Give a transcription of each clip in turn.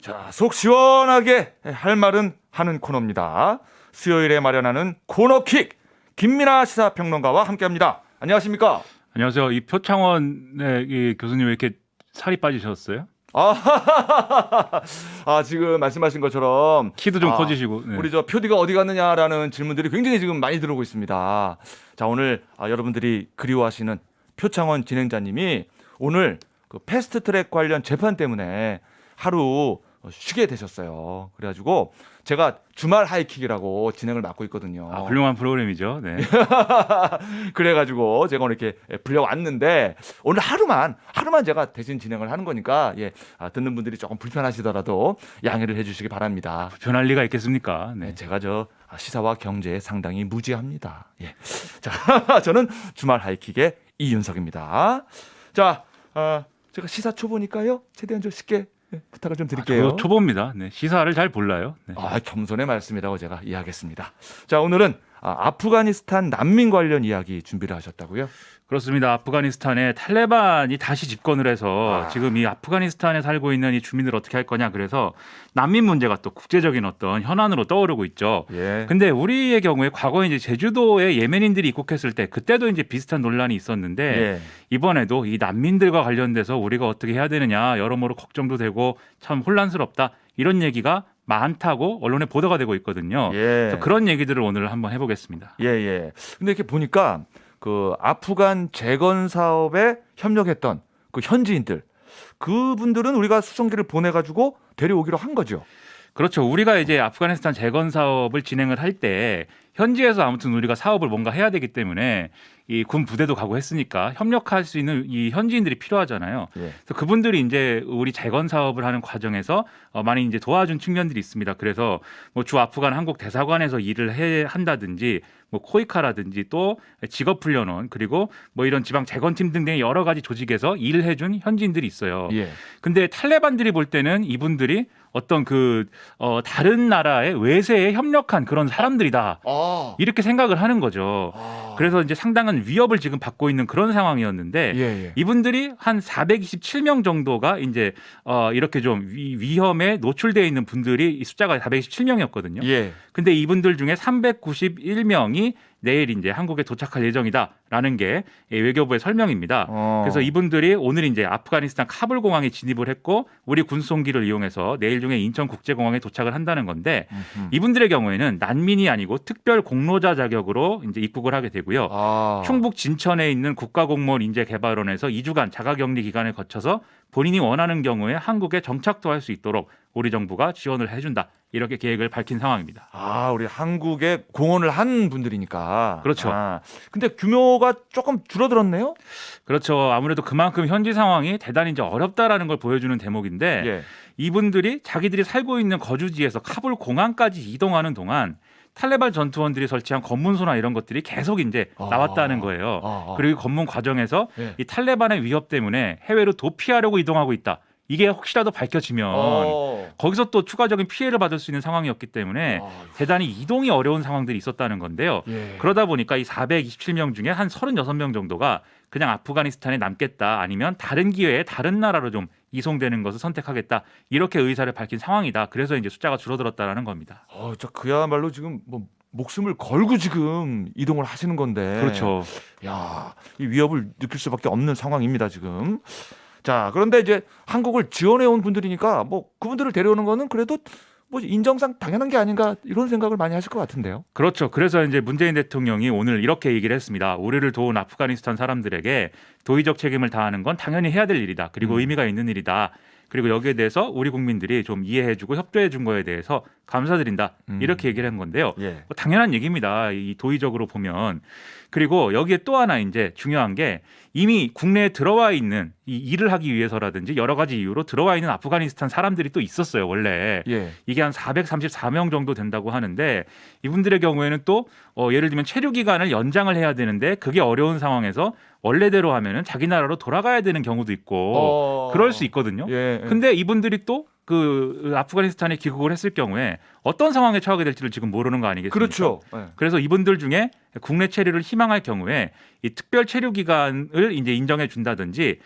자, 속 시원하게 할 말은 하는 코너입니다. 수요일에 마련하는 코너킥 김민아 시사평론가와 함께합니다. 안녕하십니까? 안녕하세요. 이 표창원의 이 교수님 왜 이렇게 살이 빠지셨어요? 지금 말씀하신 것처럼 키도 좀 커지시고. 네. 우리 저 표디가 어디 갔느냐라는 질문들이 굉장히 지금 많이 들어오고 있습니다. 자, 오늘 여러분들이 그리워하시는 표창원 진행자님이 오늘 그 패스트트랙 관련 재판 때문에 하루 쉬게 되셨어요. 그래가지고 제가 주말 하이킥이라고 진행을 맡고 있거든요. 훌륭한 프로그램이죠. 네. 그래가지고 제가 오늘 이렇게 불려왔는데 오늘 하루만 제가 대신 진행을 하는 거니까 듣는 분들이 조금 불편하시더라도 양해를 해주시기 바랍니다. 변할 리가 있겠습니까? 네. 제가 시사와 경제에 상당히 무지합니다. 예. 자, 저는 주말 하이킥의 이윤석입니다. 자, 제가 시사 초보니까요. 최대한 좀 쉽게 부탁을 좀 드릴게요. 저도 초보입니다. 네. 시사를 잘 몰라요. 네. 겸손의 말씀이라고 제가 이해하겠습니다. 자, 오늘은 아프가니스탄 난민 관련 이야기 준비를 하셨다고요? 그렇습니다. 아프가니스탄에 탈레반이 다시 집권을 해서 지금 이 아프가니스탄에 살고 있는 이 주민들 어떻게 할 거냐, 그래서 난민 문제가 또 국제적인 어떤 현안으로 떠오르고 있죠. 예. 근데 우리의 경우에 과거에 이제 제주도에 예멘인들이 입국했을 때 그때도 이제 비슷한 논란이 있었는데 예. 이번에도 이 난민들과 관련돼서 우리가 어떻게 해야 되느냐 여러모로 걱정도 되고 참 혼란스럽다 이런 얘기가 많다고 언론에 보도가 되고 있거든요. 예. 그래서 그런 얘기들을 오늘 한번 해보겠습니다. 예. 근데 이렇게 보니까 그 아프간 재건 사업에 협력했던 그 현지인들, 그분들은 우리가 수송기를 보내가지고 데려오기로 한 거죠. 그렇죠. 우리가 이제 아프가니스탄 재건 사업을 진행을 할 때 현지에서 아무튼 우리가 사업을 뭔가 해야 되기 때문에 이 군 부대도 가고 했으니까 협력할 수 있는 이 현지인들이 필요하잖아요. 예. 그래서 그분들이 이제 우리 재건 사업을 하는 과정에서 많이 이제 도와준 측면들이 있습니다. 그래서 뭐 주 아프간 한국 대사관에서 일을 한다든지 뭐 코이카라든지 또 직업훈련원 그리고 뭐 이런 지방 재건팀 등등의 여러 가지 조직에서 일을 해준 현지인들이 있어요. 예. 근데 탈레반들이 볼 때는 이분들이 어떤 다른 나라의 외세에 협력한 그런 사람들이다. 이렇게 생각을 하는 거죠. 그래서 이제 상당한 위협을 지금 받고 있는 그런 상황이었는데 예. 이분들이 한 427명 정도가 이제 이렇게 좀 위험에 노출되어 있는 분들이 이 숫자가 427명이었거든요. 예. 근데 이분들 중에 391명이 내일 이제 한국에 도착할 예정이다라는 게 외교부의 설명입니다. 그래서 이분들이 오늘 이제 아프가니스탄 카불 공항에 진입을 했고 우리 군송기를 이용해서 내일 중에 인천 국제공항에 도착을 한다는 건데 이분들의 경우에는 난민이 아니고 특별 공로자 자격으로 이제 입국을 하게 되고요. 충북 진천에 있는 국가공무원 인재개발원에서 2주간 자가격리 기간을 거쳐서 본인이 원하는 경우에 한국에 정착도 할 수 있도록 우리 정부가 지원을 해준다. 이렇게 계획을 밝힌 상황입니다. 우리 한국에 공헌을 한 분들이니까. 그렇죠. 근데 규모가 조금 줄어들었네요. 그렇죠. 아무래도 그만큼 현지 상황이 대단히 이제 어렵다라는 걸 보여주는 대목인데 예. 이분들이 자기들이 살고 있는 거주지에서 카불 공항까지 이동하는 동안 탈레반 전투원들이 설치한 검문소나 이런 것들이 계속 이제 나왔다는 거예요. 그리고 이 검문 과정에서 예. 이 탈레반의 위협 때문에 해외로 도피하려고 이동하고 있다. 이게 혹시라도 밝혀지면 거기서 또 추가적인 피해를 받을 수 있는 상황이었기 때문에 대단히 이동이 어려운 상황들이 있었다는 건데요. 예. 그러다 보니까 이 427명 중에 한 36명 정도가 그냥 아프가니스탄에 남겠다 아니면 다른 기회에 다른 나라로 좀 이송되는 것을 선택하겠다 이렇게 의사를 밝힌 상황이다. 그래서 이제 숫자가 줄어들었다는 겁니다. 그야말로 지금 뭐 목숨을 걸고 지금 이동을 하시는 건데. 그렇죠. 이 위협을 느낄 수밖에 없는 상황입니다 지금. 자, 그런데 이제 한국을 지원해 온 분들이니까 뭐 그분들을 데려오는 거는 그래도 뭐 인정상 당연한 게 아닌가 이런 생각을 많이 하실 것 같은데요. 그렇죠. 그래서 이제 문재인 대통령이 오늘 이렇게 얘기를 했습니다. 우리를 도운 아프가니스탄 사람들에게 도의적 책임을 다하는 건 당연히 해야 될 일이다. 그리고 의미가 있는 일이다. 그리고 여기에 대해서 우리 국민들이 좀 이해해주고 협조해준 거에 대해서 감사드린다. 이렇게 얘기를 한 건데요. 예. 뭐 당연한 얘기입니다. 이 도의적으로 보면. 그리고 여기에 또 하나 이제 중요한 게 이미 국내에 들어와 있는 이 일을 하기 위해서라든지 여러 가지 이유로 들어와 있는 아프가니스탄 사람들이 또 있었어요. 원래 예. 이게 한 434명 정도 된다고 하는데 이분들의 경우에는 또 예를 들면 체류 기간을 연장을 해야 되는데 그게 어려운 상황에서 원래대로 하면은 자기 나라로 돌아가야 되는 경우도 있고 그럴 수 있거든요. 예. 근데 이분들이 또 그 아프가니스탄에 귀국을 했을 경우에 어떤 상황에 처하게 될지를 지금 모르는 거 아니겠습니까? 그렇죠. 예. 그래서 이분들 중에 국내 체류를 희망할 경우에 이 특별 체류 기간을 이제 인정해 준다든지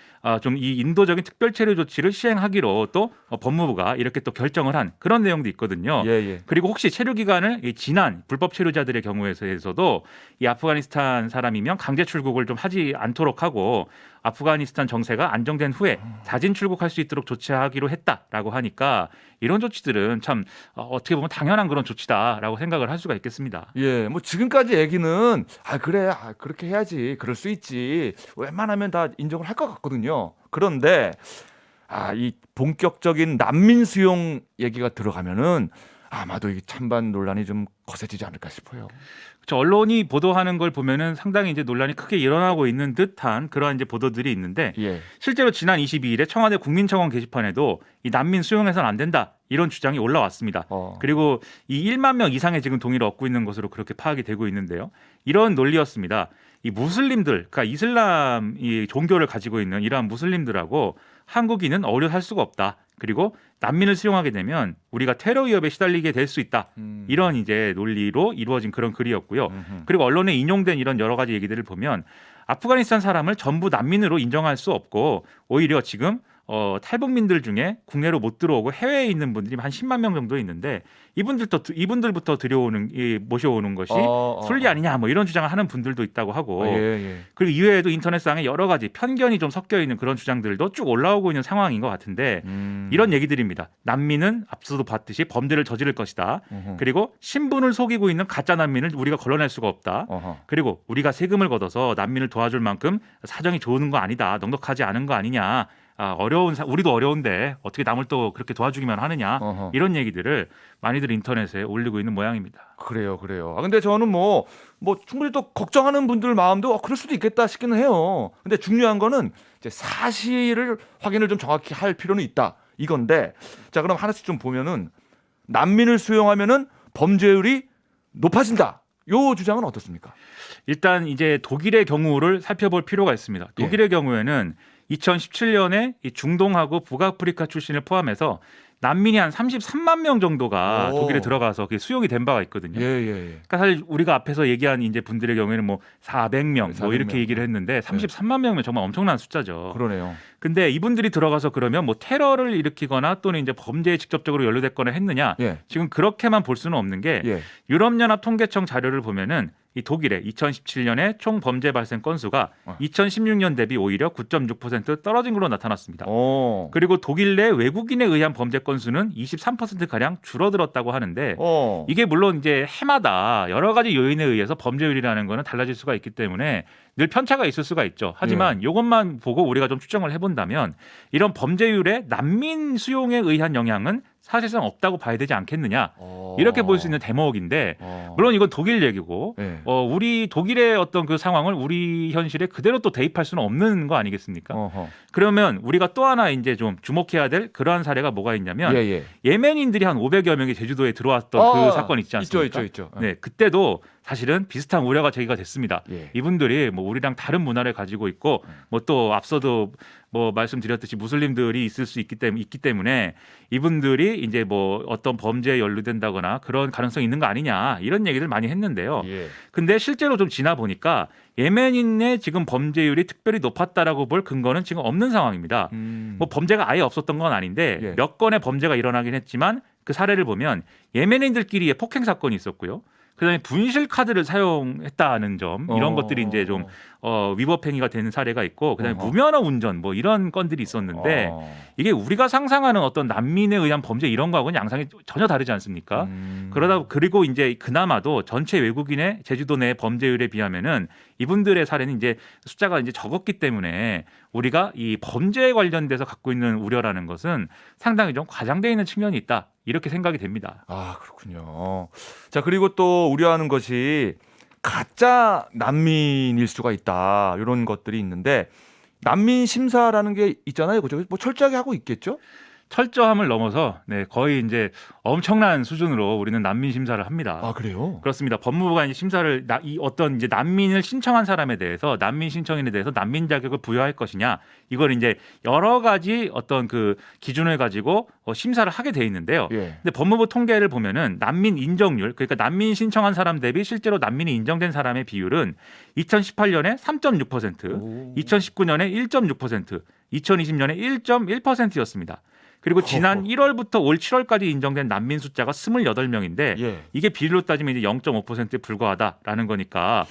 좀 이 인도적인 특별 체류 조치를 시행하기로 또 법무부가 이렇게 또 결정을 한 그런 내용도 있거든요. 예, 예. 그리고 혹시 체류 기간을 이 지난 불법 체류자들의 경우에서도 이 아프가니스탄 사람이면 강제 출국을 좀 하지 않도록 하고 아프가니스탄 정세가 안정된 후에 자진 출국할 수 있도록 조치하기로 했다라고 하니까 이런 조치들은 참 어떻게 보면 당연한 그런 조치다라고 생각을 할 수가 있겠습니다. 예, 뭐 지금까지 얘기는 그래, 그렇게 해야지, 그럴 수 있지, 웬만하면 다 인정을 할 것 같거든요. 그런데 이 본격적인 난민 수용 얘기가 들어가면은 아마도 이 찬반 논란이 좀 거세지지 않을까 싶어요. 언론이 보도하는 걸 보면은 상당히 이제 논란이 크게 일어나고 있는 듯한 그러한 이제 보도들이 있는데 예. 실제로 지난 22일에 청와대 국민청원 게시판에도 이 난민 수용해서는 안 된다 이런 주장이 올라왔습니다. 그리고 이 1만 명 이상의 지금 동의를 얻고 있는 것으로 그렇게 파악이 되고 있는데요. 이런 논리였습니다. 이 무슬림들, 그러니까 이슬람 이 종교를 가지고 있는 이러한 무슬림들하고 한국인은 어울려할 수가 없다. 그리고 난민을 수용하게 되면 우리가 테러 위협에 시달리게 될 수 있다. 이런 이제 논리로 이루어진 그런 글이었고요. 그리고 언론에 인용된 이런 여러 가지 얘기들을 보면 아프가니스탄 사람을 전부 난민으로 인정할 수 없고 오히려 지금 탈북민들 중에 국내로 못 들어오고 해외에 있는 분들이 한 10만 명 정도 있는데 이분들부터 모셔오는 것이 순리 아니냐 뭐 이런 주장을 하는 분들도 있다고 하고 그리고 이외에도 인터넷상에 여러 가지 편견이 좀 섞여 있는 그런 주장들도 쭉 올라오고 있는 상황인 것 같은데 이런 얘기들입니다. 난민은 앞서도 봤듯이 범죄를 저지를 것이다. 그리고 신분을 속이고 있는 가짜 난민을 우리가 걸러낼 수가 없다. 그리고 우리가 세금을 걷어서 난민을 도와줄 만큼 사정이 좋은 거 아니다. 넉넉하지 않은 거 아니냐. 우리도 어려운데 어떻게 남을 또 그렇게 도와주기만 하느냐 이런 얘기들을 많이들 인터넷에 올리고 있는 모양입니다. 그래요. 근데 저는 뭐 충분히 또 걱정하는 분들 마음도 그럴 수도 있겠다 싶기는 해요. 근데 중요한 거는 이제 사실을 확인을 좀 정확히 할 필요는 있다 이건데, 자 그럼 하나씩 좀 보면은 난민을 수용하면은 범죄율이 높아진다. 요 주장은 어떻습니까? 일단 이제 독일의 경우를 살펴볼 필요가 있습니다. 독일의 경우에는 2017년에 이 중동하고 북아프리카 출신을 포함해서 난민이 한 33만 명 정도가 독일에 들어가서 수용이 된 바가 있거든요. 그러니까 사실 우리가 앞에서 얘기한 이제 분들의 경우에는 뭐 400명 뭐 이렇게 얘기를 했는데 33만 명이면 정말 엄청난 숫자죠. 그러네요. 근데 이분들이 들어가서 그러면 뭐 테러를 일으키거나 또는 이제 범죄에 직접적으로 연루됐거나 했느냐? 지금 그렇게만 볼 수는 없는 게 유럽연합 통계청 자료를 보면은 이 독일의 2017년에 총 범죄 발생 건수가 2016년 대비 오히려 9.6% 떨어진 걸로 나타났습니다. 그리고 독일 내 외국인에 의한 범죄 건수는 23%가량 줄어들었다고 하는데 이게 물론 이제 해마다 여러 가지 요인에 의해서 범죄율이라는 거는 달라질 수가 있기 때문에 늘 편차가 있을 수가 있죠. 하지만 이것만 보고 우리가 좀 추정을 해본다면 이런 범죄율에 난민 수용에 의한 영향은 사실상 없다고 봐야 되지 않겠느냐 이렇게 볼 수 있는 대목인데 물론 이건 독일 얘기고 우리 독일의 어떤 그 상황을 우리 현실에 그대로 또 대입할 수는 없는 거 아니겠습니까? 그러면 우리가 또 하나 이제 좀 주목해야 될 그러한 사례가 뭐가 있냐면 예멘인들이 한 500여 명이 제주도에 들어왔던 그 사건 있지 않습니까? 있죠. 네, 그때도 사실은 비슷한 우려가 제기가 됐습니다. 이분들이 뭐 우리랑 다른 문화를 가지고 있고 뭐 또 앞서도 뭐 말씀드렸듯이 무슬림들이 있을 수 있기 때문에 이분들이 이제 뭐 어떤 범죄에 연루된다거나 그런 가능성이 있는 거 아니냐 이런 얘기들 많이 했는데요. 근데 실제로 좀 지나 보니까 예멘인의 지금 범죄율이 특별히 높았다라고 볼 근거는 지금 없는 상황입니다. 뭐 범죄가 아예 없었던 건 아닌데 몇 건의 범죄가 일어나긴 했지만 그 사례를 보면 예멘인들끼리의 폭행 사건이 있었고요. 그다음에 분실 카드를 사용했다는 점 이런 것들이 이제 좀 위법 행위가 되는 사례가 있고 그다음에 무면허 운전 뭐 이런 건들이 있었는데 이게 우리가 상상하는 어떤 난민에 의한 범죄 이런 거하고는 양상이 전혀 다르지 않습니까? 그리고 이제 그나마도 전체 외국인의 제주도 내 범죄율에 비하면은 이분들의 사례는 이제 숫자가 이제 적었기 때문에 우리가 이 범죄에 관련돼서 갖고 있는 우려라는 것은 상당히 좀 과장되어 있는 측면이 있다. 이렇게 생각이 됩니다. 그렇군요. 자, 그리고 또 우려하는 것이 가짜 난민일 수가 있다. 이런 것들이 있는데 난민 심사라는 게 있잖아요. 그죠? 뭐 철저하게 하고 있겠죠? 철저함을 넘어서 거의 이제 엄청난 수준으로 우리는 난민 심사를 합니다. 아, 그래요? 그렇습니다. 법무부가 이제 심사를 이 어떤 이제 난민을 신청한 사람에 대해서 난민 신청인에 대해서 난민 자격을 부여할 것이냐 이걸 이제 여러 가지 어떤 그 기준을 가지고 심사를 하게 돼 있는데요. 예. 근데 법무부 통계를 보면은 난민 인정률 그러니까 난민 신청한 사람 대비 실제로 난민이 인정된 사람의 비율은 2018년에 3.6%, 2019년에 1.6%, 2020년에 1.1%였습니다. 그리고 지난 1월부터 올 7월까지 인정된 난민 숫자가 28명인데 예. 이게 비율로 따지면 이제 0.5%에 불과하다라는 거니까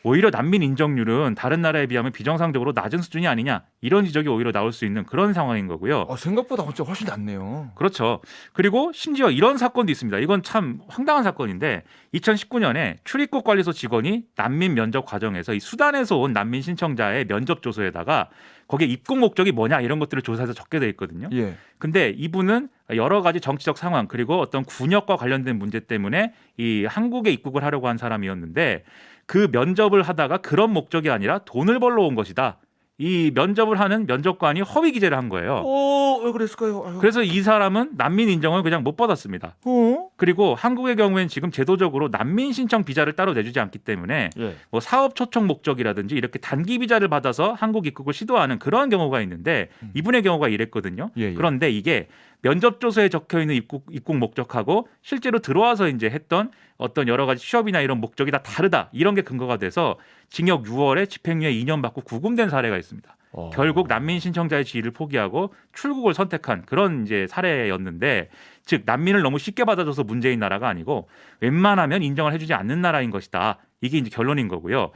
오히려 난민 인정률은 다른 나라에 비하면 비정상적으로 낮은 수준이 아니냐 이런 지적이 오히려 나올 수 있는 그런 상황인 거고요. 생각보다 진짜 훨씬 낫네요. 그렇죠. 그리고 심지어 이런 사건도 있습니다. 이건 참 황당한 사건인데 2019년에 출입국 관리소 직원이 난민 면접 과정에서 이 수단에서 온 난민 신청자의 면접 조서에다가 거기에 입국 목적이 뭐냐 이런 것들을 조사해서 적게 돼 있거든요. 예. 근데 이분은 여러 가지 정치적 상황 그리고 어떤 군역과 관련된 문제 때문에 이 한국에 입국을 하려고 한 사람이었는데 그 면접을 하다가 그런 목적이 아니라 돈을 벌러 온 것이다. 이 면접을 하는 면접관이 허위 기재를 한 거예요. 왜 그랬을까요? 아유. 그래서 이 사람은 난민 인정을 그냥 못 받았습니다. 그리고 한국의 경우에는 지금 제도적으로 난민 신청 비자를 따로 내주지 않기 때문에 예. 뭐 사업 초청 목적이라든지 이렇게 단기 비자를 받아서 한국 입국을 시도하는 그런 경우가 있는데 이분의 경우가 이랬거든요. 예, 예. 그런데 이게 면접 조서에 적혀 있는 입국 목적하고 실제로 들어와서 이제 했던 어떤 여러 가지 취업이나 이런 목적이 다 다르다. 이런 게 근거가 돼서 징역 6월에 집행유예 2년 받고 구금된 사례가 있습니다. 결국 난민 신청자의 지위를 포기하고 출국을 선택한 그런 이제 사례였는데 즉 난민을 너무 쉽게 받아줘서 문제인 나라가 아니고 웬만하면 인정을 해주지 않는 나라인 것이다. 이게 이제 결론인 거고요.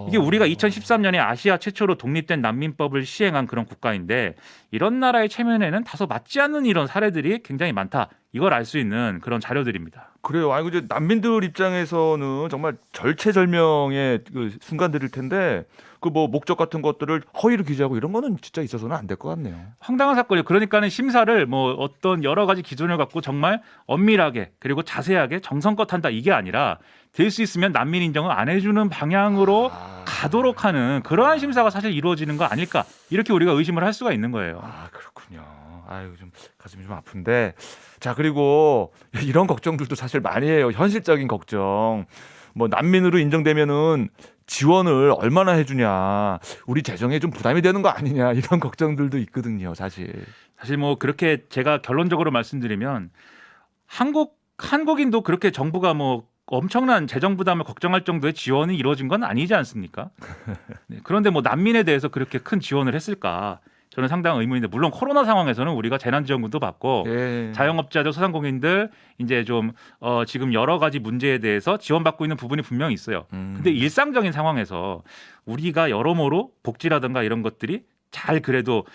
이게 우리가 2013년에 아시아 최초로 독립된 난민법을 시행한 그런 국가인데 이런 나라의 체면에는 다소 맞지 않는 이런 사례들이 굉장히 많다. 이걸 알 수 있는 그런 자료들입니다. 그래요. 아이고 이제 난민들 입장에서는 정말 절체절명의 그 순간들일 텐데 그 뭐 목적 같은 것들을 허위로 기재하고 이런 거는 진짜 있어서는 안 될 것 같네요. 황당한 사건이에요. 그러니까는 심사를 뭐 어떤 여러 가지 기준을 갖고 정말 엄밀하게 그리고 자세하게 정성껏 한다 이게 아니라 될 수 있으면 난민 인정을 안 해주는 방향으로 가도록 하는 그러한 심사가 사실 이루어지는 거 아닐까 이렇게 우리가 의심을 할 수가 있는 거예요. 그렇군요. 아유 좀 가슴이 좀 아픈데 자 그리고 이런 걱정들도 사실 많이 해요. 현실적인 걱정. 뭐 난민으로 인정되면은 지원을 얼마나 해주냐, 우리 재정에 좀 부담이 되는 거 아니냐 이런 걱정들도 있거든요, 사실. 사실 뭐 그렇게 제가 결론적으로 말씀드리면 한국인도 그렇게 정부가 뭐 엄청난 재정 부담을 걱정할 정도의 지원이 이루어진 건 아니지 않습니까? 네, 그런데 뭐 난민에 대해서 그렇게 큰 지원을 했을까? 저는 상당히 의문인데 물론 코로나 상황에서는 우리가 재난지원금도 받고 예. 자영업자들 소상공인들 이제 좀 지금 여러 가지 문제에 대해서 지원받고 있는 부분이 분명히 있어요. 근데 일상적인 상황에서 우리가 여러모로 복지라든가 이런 것들이 잘 그래도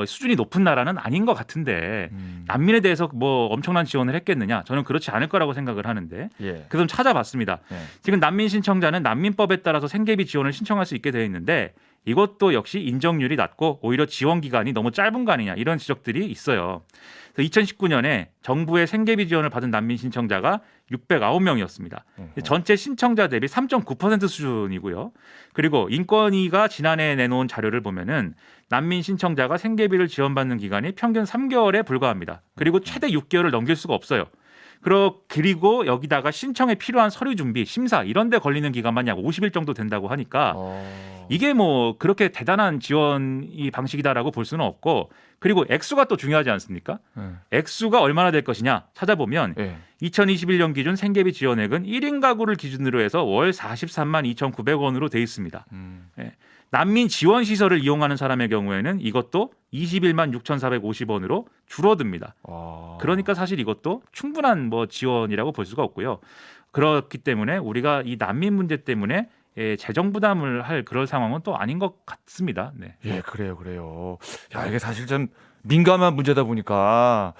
수준이 높은 나라는 아닌 것 같은데 난민에 대해서 뭐 엄청난 지원을 했겠느냐? 저는 그렇지 않을 거라고 생각을 하는데 예. 그래서 좀 찾아봤습니다. 예. 지금 난민 신청자는 난민법에 따라서 생계비 지원을 신청할 수 있게 되어 있는데 이것도 역시 인정률이 낮고 오히려 지원 기간이 너무 짧은 거 아니냐 이런 지적들이 있어요. 그래서 2019년에 정부의 생계비 지원을 받은 난민 신청자가 609명이었습니다. 전체 신청자 대비 3.9% 수준이고요. 그리고 인권위가 지난해 내놓은 자료를 보면은 난민 신청자가 생계비를 지원받는 기간이 평균 3개월에 불과합니다. 그리고 최대 6개월을 넘길 수가 없어요. 그리고 여기다가 신청에 필요한 서류 준비, 심사 이런 데 걸리는 기간만 약 50일 정도 된다고 하니까 이게 뭐 그렇게 대단한 지원이 방식이다라고 볼 수는 없고 그리고 액수가 또 중요하지 않습니까? 액수가 얼마나 될 것이냐 찾아보면 2021년 기준 생계비 지원액은 1인 가구를 기준으로 해서 월 43만 2,900원으로 돼 있습니다. 난민 지원 시설을 이용하는 사람의 경우에는 이것도 21만 6,450원으로 줄어듭니다. 그러니까 사실 이것도 충분한 뭐 지원이라고 볼 수가 없고요. 그렇기 때문에 우리가 이 난민 문제 때문에 재정 부담을 할 그럴 상황은 또 아닌 것 같습니다. 네. 예, 그래요. 야, 이게 사실 좀 민감한 문제다 보니까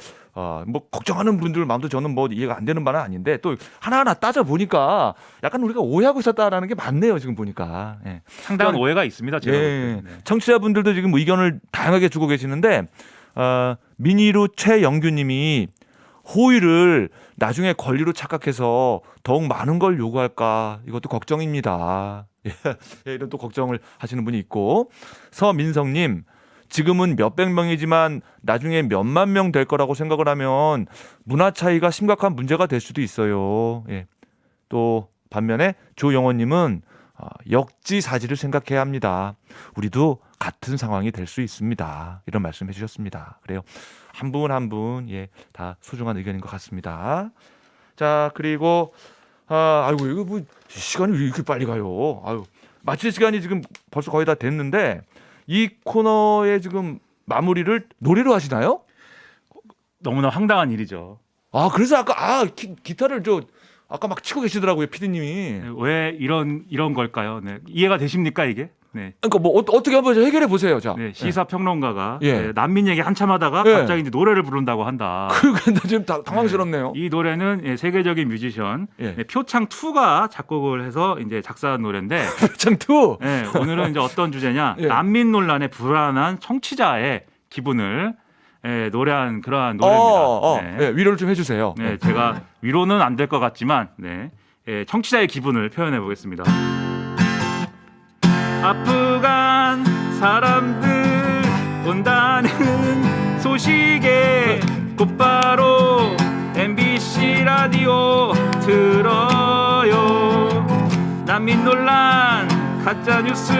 뭐 걱정하는 분들 마음도 저는 뭐 이해가 안 되는 바는 아닌데 또 하나하나 따져 보니까 약간 우리가 오해하고 있었다라는 게 맞네요, 지금 보니까. 예. 상당한 오해가 있습니다. 제가 볼 때. 네. 청취자분들도 지금 의견을 다양하게 주고 계시는데 미니로 최영규님이 호의를 나중에 권리로 착각해서 더욱 많은 걸 요구할까 이것도 걱정입니다. 예, 이런 또 걱정을 하시는 분이 있고 서민성님 지금은 몇백 명이지만 나중에 몇만 명 될 거라고 생각을 하면 문화 차이가 심각한 문제가 될 수도 있어요. 예. 또 반면에 조영원님은 역지사지를 생각해야 합니다. 우리도 같은 상황이 될 수 있습니다. 이런 말씀해 주셨습니다. 그래요. 한 분 한 분 예, 다 소중한 의견인 것 같습니다. 자, 그리고 아이고 이거 뭐 시간이 왜 이렇게 빨리 가요? 아유, 마칠 시간이 지금 벌써 거의 다 됐는데 이 코너의 지금 마무리를 노래로 하시나요? 너무나 황당한 일이죠. 아, 그래서 아까 기타를 아까 막 치고 계시더라고요, 피디님이. 왜 이런 걸까요? 네. 이해가 되십니까 이게? 네. 그러니까 뭐 어떻게 한번 해결해 보세요. 자. 네, 시사평론가가 예. 네, 난민 얘기 한참 하다가 예. 갑자기 이제 노래를 부른다고 한다. 그러니까 지금 당황스럽네요. 이 노래는 예, 세계적인 뮤지션 예. 표창2가 작곡을 해서 이제 작사한 노래인데 창투. 예, 오늘은 이제 어떤 주제냐? 예. 난민 논란에 불안한 청취자의 기분을 예, 노래한 그러한 노래입니다. 네, 위로를 좀 해주세요. 네, 제가 위로는 안 될 것 같지만 네, 예, 청취자의 기분을 표현해 보겠습니다. 아프간 사람들 온다는 소식에 곧바로 MBC 라디오 들어요. 난민 논란 가짜 뉴스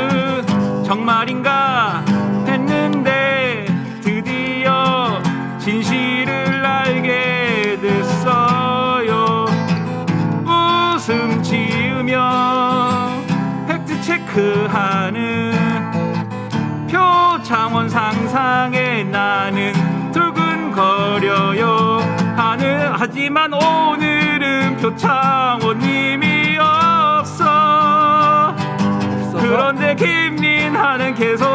정말인가 했는데 드디어 진실을 알게 됐어요. 웃음 지으며 팩트 체크하는 표창원 상상에 나는 두근거려요. 하지만 오늘은 표창원님이 없어. 그런데 김민하는 계속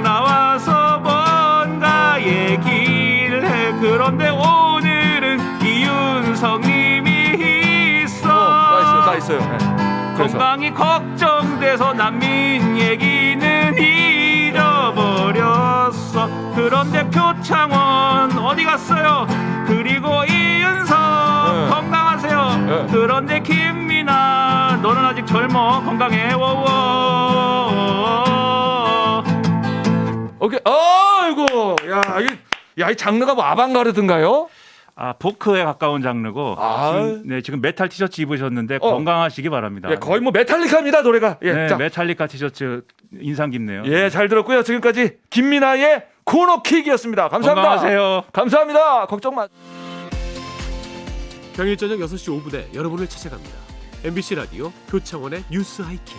나와서 뭔가 얘기를 해. 그런데 오늘은 이윤성님이 있어. 나 있어요. 네. 그래서. 건강이 걱정돼서 난민 얘기는 잊어버렸어. 그런데 표창원 어디 갔어요? 그리고 이윤성 건강하세요. 네. 그런데 김민아 너는 아직 젊어 건강해. 워워. 오케이. 아이고, 이 장르가 뭐 아방가르드인가요? 포크에 가까운 장르고 아. 지금 메탈 티셔츠 입으셨는데 건강하시기 바랍니다. 예, 거의 뭐 메탈리카입니다, 노래가. 예, 네, 자. 메탈리카 티셔츠 인상 깊네요. 예, 잘 들었고요. 지금까지 김민아의 코너킥이었습니다. 감사합니다. 건강하세요. 감사합니다. 걱정 마. 평일 저녁 6시 5분에 여러분을 찾아갑니다. MBC 라디오 표창원의 뉴스 하이킥.